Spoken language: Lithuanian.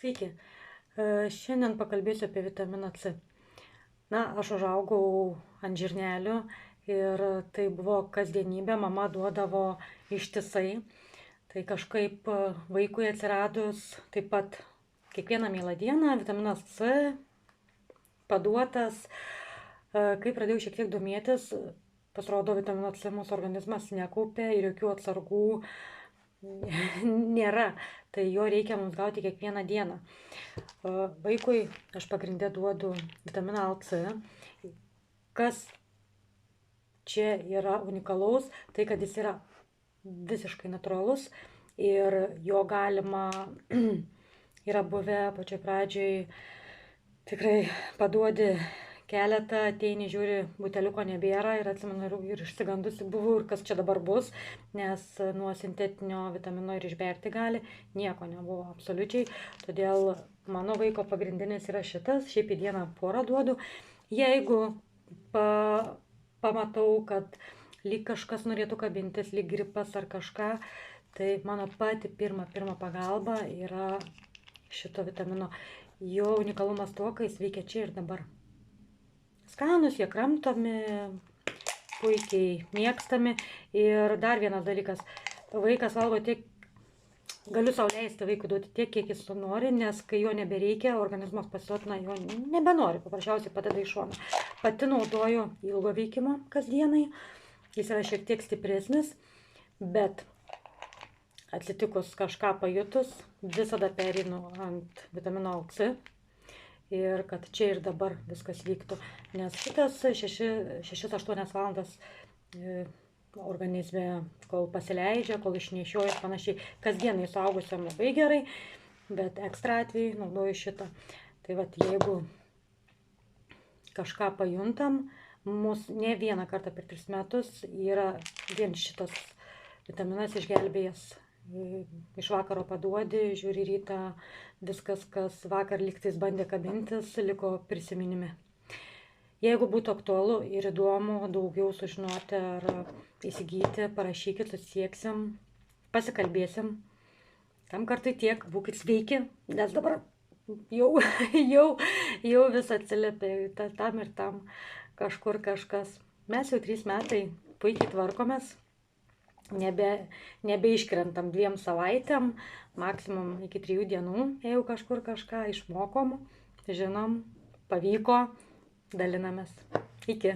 Sveiki. Šiandien pakalbėsiu apie vitaminą C. Aš užaugau ant žirnelių ir tai buvo kasdienybė, mama duodavo ištisai. Tai kažkaip vaikui atsiradus taip pat kiekvieną mielą dieną vitaminas C paduotas. Kai pradėjau šiek tiek domėtis, pasirodo, vitamino C mūsų organizmas nekaupia ir jokių atsargų nėra, tai jo reikia mums gauti kiekvieną dieną. Vaikui aš pagrinde duodu vitaminą C. Kas čia yra unikalaus, tai kad jis yra visiškai natūralus ir jo galima, yra buvę pačioj pradžioj, tikrai paduodi keletą, ateini, žiūri, buteliuko nebėra ir atsimenu ir išsigandusi buvau, ir kas čia dabar bus, nes nuo sintetinio vitamino ir išberti gali, nieko nebuvo absoliučiai, todėl mano vaiko pagrindinis yra šitas, šiaip į dieną porą duodu. Jeigu pamatau, kad lyg kažkas norėtų kabintis, lyg gripas ar kažką, tai mano pati pirma pagalba yra šito vitamino. Jo unikalumas tuo, kai jis veikia čia ir dabar. Skanus, jie kramtomi, puikiai mėgstami. Ir dar vienas dalykas, vaikas valgo tiek, galiu sau leisti vaikui duoti tiek, kiek jis nori, nes kai jo nebereikia, organizmas pasisotina, jo nebenori, paprasčiausiai padeda į šoną. Pati naudoju ilgo veikimo kasdienai, jis yra šiek tiek stipresnis, bet atsitikus kažką pajutus, visada pereinu ant vitamino C. Ir kad čia ir dabar viskas vyktų, nes šitas 6-8 valandas organizme, kol pasileidžia, kol išnešioja ir panašiai. Kasdienai suaugusiam labai gerai, bet ekstra atveju naudoju šitą. Tai vat, jeigu kažką pajuntam, mus ne vieną kartą per 3 metus yra vien šitas vitaminas išgelbėjęs. Iš vakaro paduodi, žiūri rytą, viskas, kas vakar lygtais bandė kabintis, liko prisiminime. Jeigu būtų aktualu ir įdomu daugiau sužinoti ar įsigyti, parašykit, susieksim, pasikalbėsim. Tam kartui tiek, būkit sveiki, nes dabar jau vis atsiliepia tam ir tam kažkur kažkas. Mes jau 3 metai puikiai tvarkomės. Nebeiškrentam 2 savaitėm, maksimum iki 3 dienų, jeigu kažkur kažką išmokom, žinom, pavyko, dalinamės. Iki.